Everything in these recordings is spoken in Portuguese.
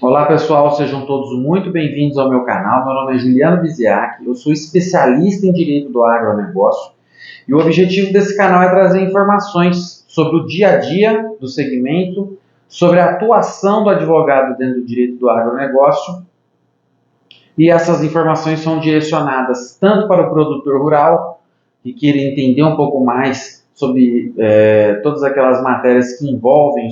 Olá pessoal, sejam todos muito bem-vindos ao meu canal. Meu nome é Juliano Biziac, eu sou especialista em Direito do Agronegócio e o objetivo desse canal é trazer informações sobre o dia a dia do segmento, sobre a atuação do advogado dentro do Direito do Agronegócio, e essas informações são direcionadas tanto para o produtor rural, que queira entender um pouco mais sobre todas aquelas matérias que envolvem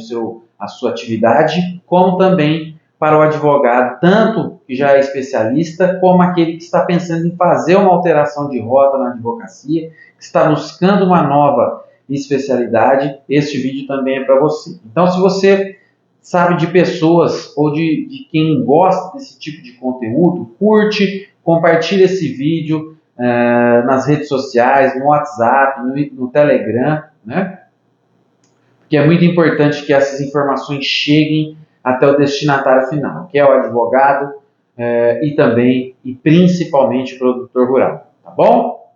a sua atividade, como também para o advogado, tanto que já é especialista, como aquele que está pensando em fazer uma alteração de rota na advocacia, que está buscando uma nova especialidade. Este vídeo também é para você. Então, se você sabe de pessoas ou de quem gosta desse tipo de conteúdo, curte, compartilhe esse vídeo nas redes sociais, no WhatsApp, no Telegram, né? Porque é muito importante que essas informações cheguem até o destinatário final, que é o advogado e também e principalmente o produtor rural, tá bom?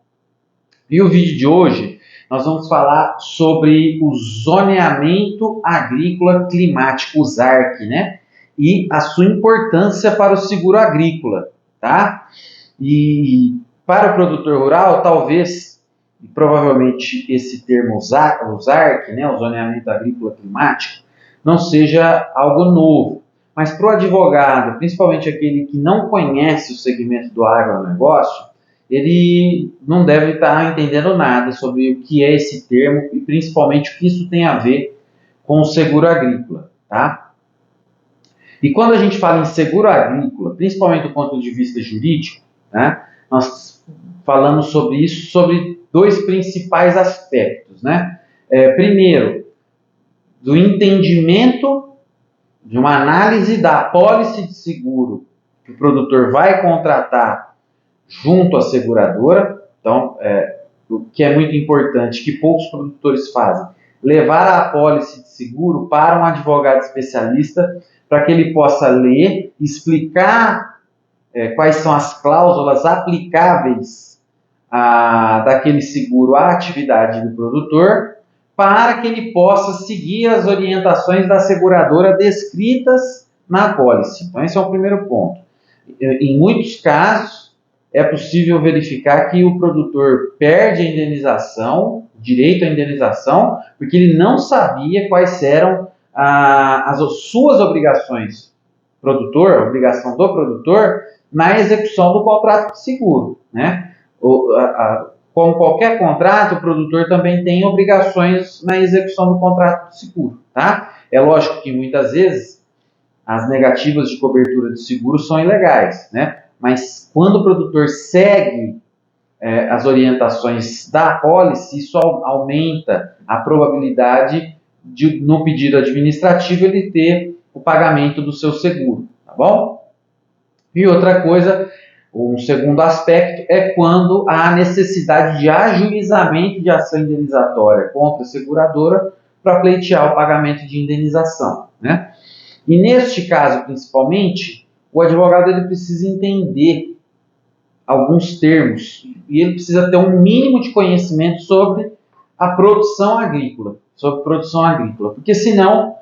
E o vídeo de hoje nós vamos falar sobre o zoneamento agrícola climático, o ZARC, né? E a sua importância para o seguro agrícola, tá? E para o produtor rural, talvez, e provavelmente esse termo o ZARC, né, o zoneamento agrícola climático, não seja algo novo. Mas para o advogado, principalmente aquele que não conhece o segmento do agronegócio, ele não deve estar entendendo nada sobre o que é esse termo e principalmente o que isso tem a ver com o seguro agrícola, tá? E quando a gente fala em seguro agrícola, principalmente do ponto de vista jurídico, né, nós falamos sobre isso, sobre dois principais aspectos, né? Primeiro, do entendimento de uma análise da apólice de seguro que o produtor vai contratar junto à seguradora. Então, o que é muito importante, que poucos produtores fazem, levar a apólice de seguro para um advogado especialista para que ele possa ler, explicar quais são as cláusulas aplicáveis daquele seguro à atividade do produtor, para que ele possa seguir as orientações da seguradora descritas na apólice. Então, esse é o primeiro ponto. Em muitos casos, é possível verificar que o produtor perde a indenização, direito à indenização, porque ele não sabia quais eram as suas obrigações produtor, obrigação do produtor, na execução do contrato de seguro, né? Como qualquer contrato, o produtor também tem obrigações na execução do contrato de seguro, tá? É lógico que muitas vezes as negativas de cobertura de seguro são ilegais, né? Mas quando o produtor segue as orientações da apólice, isso aumenta a probabilidade de, no pedido administrativo, ele ter o pagamento do seu seguro, tá bom? E outra coisa, um segundo aspecto, é quando há necessidade de ajuizamento de ação indenizatória contra a seguradora para pleitear o pagamento de indenização, né? E neste caso, principalmente, o advogado ele precisa entender alguns termos e ele precisa ter um mínimo de conhecimento sobre a produção agrícola, porque senão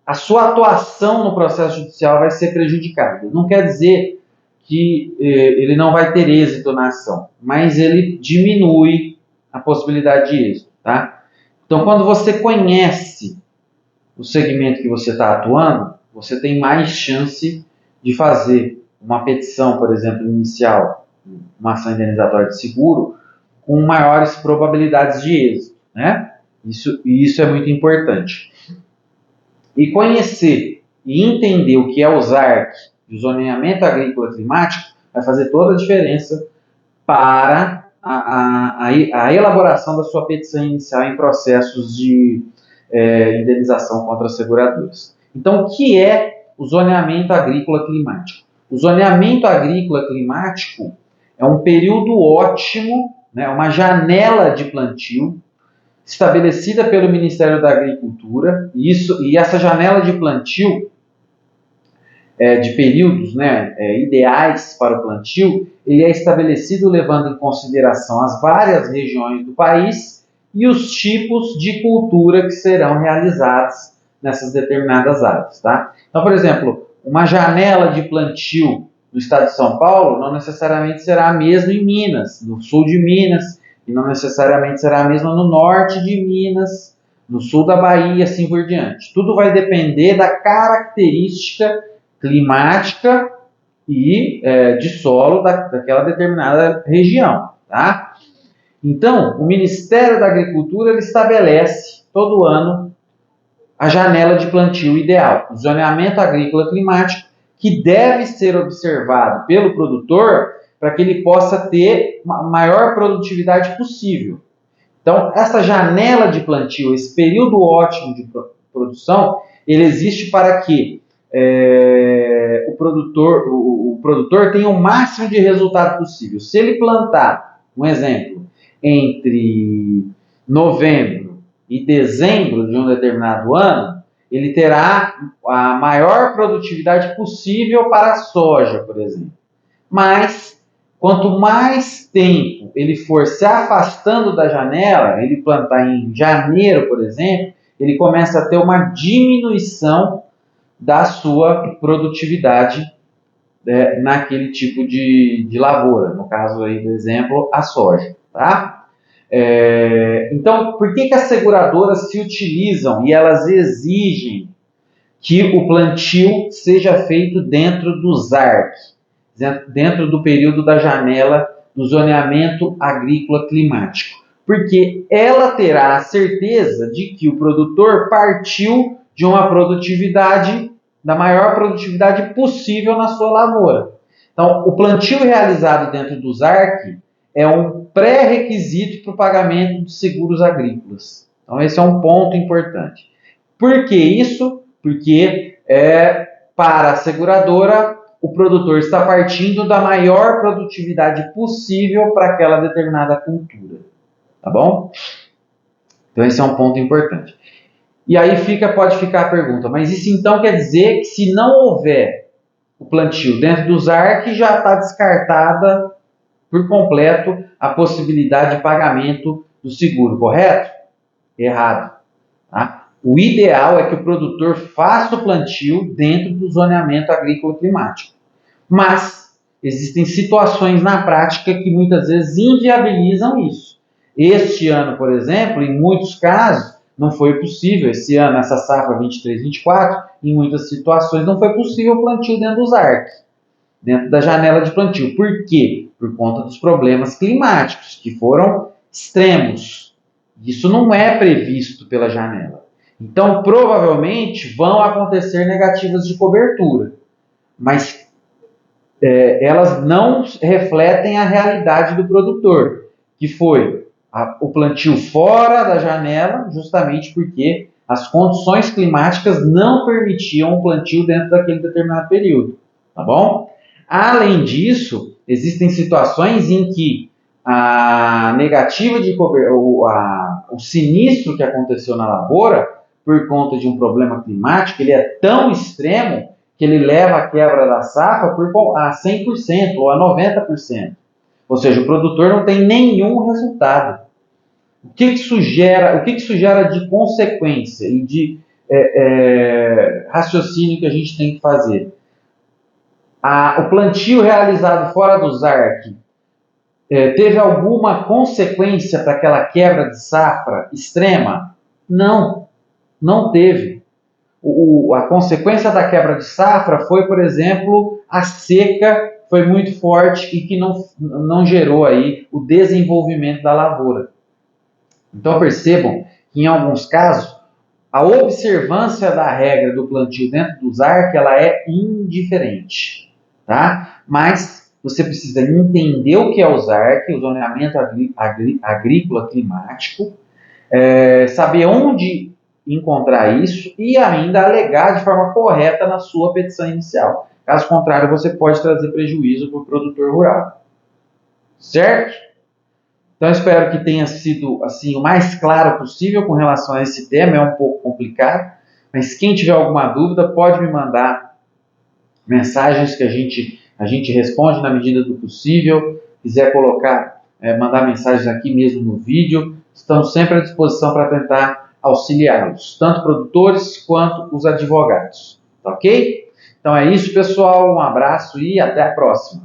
a sua atuação no processo judicial vai ser prejudicada. Não quer dizer que ele não vai ter êxito na ação, mas ele diminui a possibilidade de êxito, tá? Então, quando você conhece o segmento que você está atuando, você tem mais chance de fazer uma petição, por exemplo, inicial, uma ação indenizatória de seguro, com maiores probabilidades de êxito, né? Isso é muito importante. E conhecer e entender o que é o ZARC, o zoneamento agrícola climático, vai fazer toda a diferença para a elaboração da sua petição inicial em processos de indenização contra as seguradoras. Então, o que é o zoneamento agrícola climático? O zoneamento agrícola climático é um período ótimo, né, uma janela de plantio estabelecida pelo Ministério da Agricultura, e essa janela de plantio, de períodos, né, ideais para o plantio, ele é estabelecido levando em consideração as várias regiões do país e os tipos de cultura que serão realizados nessas determinadas áreas, tá? Então, por exemplo, uma janela de plantio no estado de São Paulo não necessariamente será a mesma em Minas, no sul de Minas, e não necessariamente será a mesma no norte de Minas, no sul da Bahia, assim por diante. Tudo vai depender da característica climática e de solo daquela determinada região, tá? Então, o Ministério da Agricultura ele estabelece todo ano a janela de plantio ideal, o zoneamento agrícola climático, que deve ser observado pelo produtor para que ele possa ter a maior produtividade possível. Então, essa janela de plantio, esse período ótimo de produção, ele existe para que o produtor tenha o máximo de resultado possível. Se ele plantar, um exemplo, entre novembro e dezembro de um determinado ano, ele terá a maior produtividade possível para a soja, por exemplo. Mas, quanto mais tempo ele for se afastando da janela, ele plantar em janeiro, por exemplo, ele começa a ter uma diminuição da sua produtividade naquele tipo de lavoura. No caso aí do exemplo, a soja. Tá? Então, por que as seguradoras se utilizam e elas exigem que o plantio seja feito dentro do ZARC, dentro do período da janela do zoneamento agrícola climático? Porque ela terá a certeza de que o produtor partiu de uma produtividade, da maior produtividade possível na sua lavoura. Então, o plantio realizado dentro do ZARC é um pré-requisito para o pagamento de seguros agrícolas. Então, esse é um ponto importante. Por que isso? Porque para a seguradora, o produtor está partindo da maior produtividade possível para aquela determinada cultura. Tá bom? Então, esse é um ponto importante. E aí pode ficar a pergunta, mas isso então quer dizer que se não houver o plantio dentro do ZARC, já está descartada por completo a possibilidade de pagamento do seguro, correto? Errado. Tá? O ideal é que o produtor faça o plantio dentro do zoneamento agrícola climático. Mas existem situações na prática que muitas vezes inviabilizam isso. Este ano, por exemplo, em muitos casos, não foi possível. Esse ano, essa safra 23-24, em muitas situações, não foi possível o plantio dentro do ZARC, dentro da janela de plantio. Por quê? Por conta dos problemas climáticos, que foram extremos. Isso não é previsto pela janela. Então, provavelmente, vão acontecer negativas de cobertura, mas elas não refletem a realidade do produtor, que foi o plantio fora da janela, justamente porque as condições climáticas não permitiam o plantio dentro daquele determinado período, tá bom? Além disso, existem situações em que a negativa de cobertura, o sinistro que aconteceu na lavoura, por conta de um problema climático, ele é tão extremo que ele leva a quebra da safra a 100% ou a 90%. Ou seja, o produtor não tem nenhum resultado. O que isso gera de consequência e de raciocínio que a gente tem que fazer? O plantio realizado fora do ZARC teve alguma consequência para aquela quebra de safra extrema? Não, não teve. A consequência da quebra de safra foi, por exemplo, a seca foi muito forte e que não gerou aí o desenvolvimento da lavoura. Então percebam que em alguns casos a observância da regra do plantio dentro do ZARC ela é indiferente, tá? Mas você precisa entender o que é o ZARC, o zoneamento agrícola climático, saber onde encontrar isso e ainda alegar de forma correta na sua petição inicial. Caso contrário, você pode trazer prejuízo para o produtor rural. Certo? Então, espero que tenha sido assim, o mais claro possível com relação a esse tema. É um pouco complicado, mas quem tiver alguma dúvida pode me mandar mensagens que a gente responde na medida do possível. Quiser mandar mensagens aqui mesmo no vídeo, estamos sempre à disposição para tentar auxiliá-los, tanto produtores quanto os advogados. Tá ok? Então é isso, pessoal. Um abraço e até a próxima.